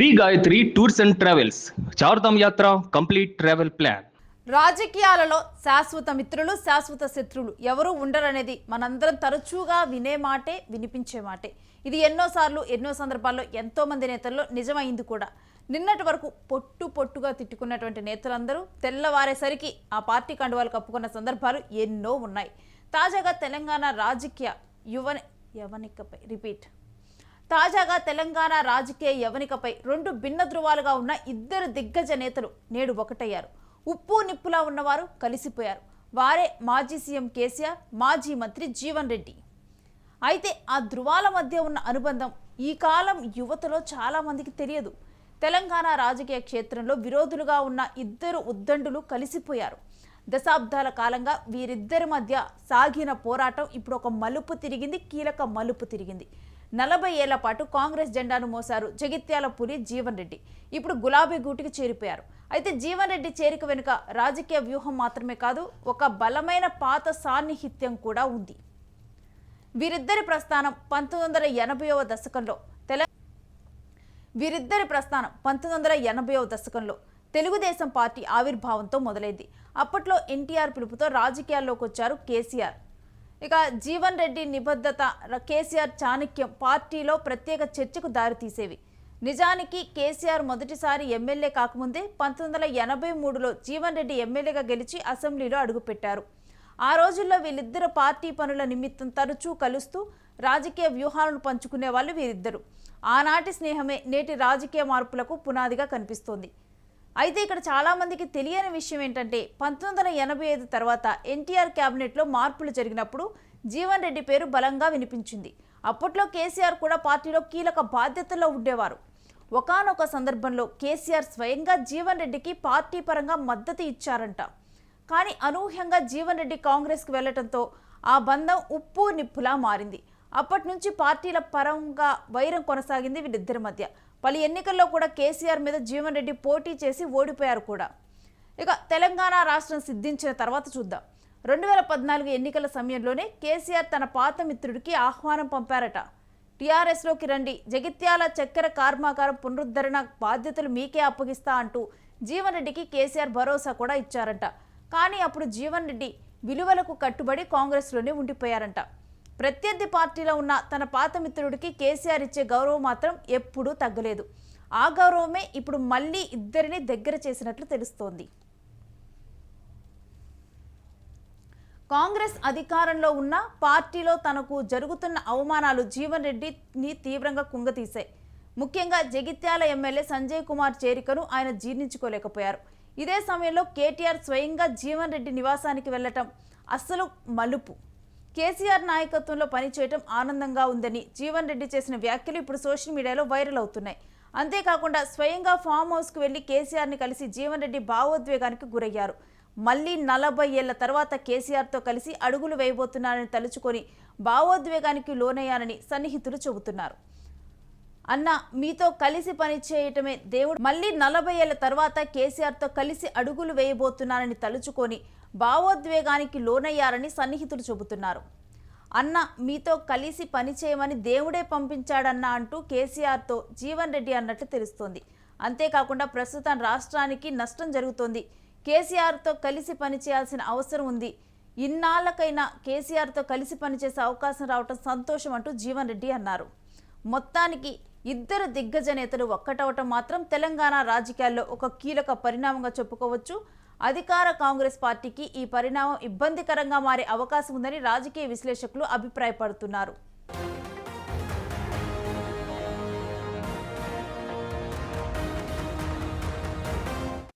Shri Gayatri tours and travels Chardham Yatra complete travel plan. రాజకీయాలలో శాశ్వత మిత్రులు శాశ్వత శత్రువులు ఎవరు ఉండరనేది మనందరం తరచుగా వినే మాటే, వినిపించే మాటే. ఇది ఎన్నోసార్లు ఎన్నో సందర్భాల్లో ఎంతో మంది నేతల్లో నిజమైంది కూడా. నిన్నటి వరకు పొట్టుగా తిట్టుకున్నటువంటి నేతలందరూ తెల్లవారేసరికి ఆ పార్టీ కండువాలు కప్పుకున్న సందర్భాలు ఎన్నో ఉన్నాయి. తాజాగా తెలంగాణ రాజకీయ యవనికపై రెండు భిన్న ధృవాలుగా ఉన్న ఇద్దరు దిగ్గజ నేతలు నేడు ఒకటయ్యారు. ఉప్పు నిప్పులా ఉన్నవారు కలిసిపోయారు. వారే మాజీ సీఎం కేసీఆర్, మాజీ మంత్రి జీవన్ రెడ్డి. అయితే ఆ ధృవాల మధ్య ఉన్న అనుబంధం ఈ కాలం యువతలో చాలా మందికి తెలియదు. తెలంగాణ రాజకీయ క్షేత్రంలో విరోధులుగా ఉన్న ఇద్దరు ఉద్దండులు కలిసిపోయారు. దశాబ్దాల కాలంగా వీరిద్దరి మధ్య సాగిన పోరాటం ఇప్పుడు ఒక మలుపు తిరిగింది, కీలక మలుపు తిరిగింది. 40 ఏళ్ల పాటు కాంగ్రెస్ జెండాను మోసారు జగిత్యాల పులి జీవన్ రెడ్డి. ఇప్పుడు గులాబీ గూటికి చేరిపోయారు. అయితే జీవన్ రెడ్డి చేరిక వెనుక రాజకీయ వ్యూహం మాత్రమే కాదు, ఒక బలమైన పాత సాన్నిహిత్యం కూడా ఉంది. వీరిద్దరి ప్రస్థానం 1980వ దశకంలో తెలుగుదేశం పార్టీ ఆవిర్భావంతో మొదలైంది. అప్పట్లో ఎన్టీఆర్ పిలుపుతో రాజకీయాల్లోకి వచ్చారు కేసీఆర్. ఇక జీవన్ రెడ్డి నిబద్ధత, కేసీఆర్ చాణక్యం పార్టీలో ప్రత్యేక చర్చకు దారితీసేవి. నిజానికి కేసీఆర్ మొదటిసారి ఎమ్మెల్యే కాకముందే 1983లో జీవన్ రెడ్డి ఎమ్మెల్యేగా గెలిచి అసెంబ్లీలో అడుగుపెట్టారు. ఆ రోజుల్లో వీళ్ళిద్దరు పార్టీ పనుల నిమిత్తం తరచూ కలుస్తూ రాజకీయ వ్యూహాలను పంచుకునే వాళ్ళు వీరిద్దరు. ఆనాటి స్నేహమే నేటి రాజకీయ మార్పులకు పునాదిగా కనిపిస్తోంది. అయితే ఇక్కడ చాలామందికి తెలియని విషయం ఏంటంటే 1985 తర్వాత ఎన్టీఆర్ క్యాబినెట్లో మార్పులు జరిగినప్పుడు జీవన్ రెడ్డి పేరు బలంగా వినిపించింది. అప్పట్లో కేసీఆర్ కూడా పార్టీలో కీలక బాధ్యతల్లో ఉండేవారు. ఒకానొక సందర్భంలో కేసీఆర్ స్వయంగా జీవన్ రెడ్డికి పార్టీ పరంగా మద్దతు ఇచ్చారంట. కానీ అనూహ్యంగా జీవన్ రెడ్డి కాంగ్రెస్కి వెళ్లడంతో ఆ బంధం ఉప్పు నిప్పులా మారింది. అప్పటి నుంచి పార్టీల పరంగా వైరం కొనసాగింది వీళ్ళిద్దరి మధ్య. పలు ఎన్నికల్లో కూడా కేసీఆర్ మీద జీవన్ రెడ్డి పోటీ చేసి ఓడిపోయారు కూడా. ఇక తెలంగాణ రాష్ట్రం సిద్ధించిన తర్వాత చూద్దాం. 2014 ఎన్నికల సమయంలోనే కేసీఆర్ తన పాత మిత్రుడికి ఆహ్వానం పంపారట. టీఆర్ఎస్లోకి రండి, జగిత్యాల చక్కెర కర్మాగారం పునరుద్ధరణ బాధ్యతలు మీకే అప్పగిస్తా అంటూ జీవన్ రెడ్డికి కేసీఆర్ భరోసా కూడా ఇచ్చారంట. కానీ అప్పుడు జీవన్ రెడ్డి విలువలకు కట్టుబడి కాంగ్రెస్లోనే ఉండిపోయారంట. ప్రత్యర్థి పార్టీలో ఉన్న తన పాత మిత్రుడికి కేసీఆర్ ఇచ్చే గౌరవం మాత్రం ఎప్పుడూ తగ్గలేదు. ఆ గౌరవమే ఇప్పుడు మళ్ళీ ఇద్దరిని దగ్గర చేసినట్లు తెలుస్తోంది. కాంగ్రెస్ అధికారంలో ఉన్న పార్టీలో తనకు జరుగుతున్న అవమానాలు జీవన్ రెడ్డిని తీవ్రంగా కుంగతీశాయి. ముఖ్యంగా జగిత్యాల ఎమ్మెల్యే సంజయ్ కుమార్ చేరికను ఆయన జీర్ణించుకోలేకపోయారు. ఇదే సమయంలో కేటీఆర్ స్వయంగా జీవన్ రెడ్డి నివాసానికి వెళ్లటం అస్సలు మలుపు. కేసీఆర్ నాయకత్వంలో పనిచేయటం ఆనందంగా ఉందని జీవన్ రెడ్డి చేసిన వ్యాఖ్యలు ఇప్పుడు సోషల్ మీడియాలో వైరల్ అవుతున్నాయి. అంతేకాకుండా స్వయంగా ఫామ్ హౌస్కు వెళ్లి కేసీఆర్ని కలిసి జీవన్ రెడ్డి భావోద్వేగానికి గురయ్యారు. మళ్ళీ 40 ఏళ్ల తర్వాత కేసీఆర్తో కలిసి అడుగులు వేయబోతున్నారని తలుచుకొని భావోద్వేగానికి లోనయ్యానని సన్నిహితులు చెబుతున్నారు. అన్న మీతో కలిసి పనిచేయటమే దేవుడు. మళ్ళీ 40 ఏళ్ల తర్వాత కేసీఆర్తో కలిసి అడుగులు వేయబోతున్నారని తలుచుకొని భావోద్వేగానికి లోనయ్యారని సన్నిహితులు చెబుతున్నారు. అన్న మీతో కలిసి పనిచేయమని దేవుడే పంపించాడన్న అంటూ కేసీఆర్తో జీవన్ రెడ్డి అన్నట్లు తెలుస్తోంది. అంతేకాకుండా ప్రస్తుతం రాష్ట్రానికి నష్టం జరుగుతోంది. కేసీఆర్తో కలిసి పనిచేయాల్సిన అవసరం ఉంది. ఇన్నాళ్లకైనా కేసీఆర్తో కలిసి పనిచేసే అవకాశం రావటం సంతోషం అంటూ జీవన్ రెడ్డి అన్నారు. మొత్తానికి ఇద్దరు దిగ్గజ నేతలు ఒక్కటవటం మాత్రం తెలంగాణ రాజకీయాల్లో ఒక కీలక పరిణామంగా చెప్పుకోవచ్చు. అధికార కాంగ్రెస్ పార్టీకి ఈ పరిణామం ఇబ్బందికరంగా మారే అవకాశం ఉందని రాజకీయ విశ్లేషకులు అభిప్రాయపడుతున్నారు.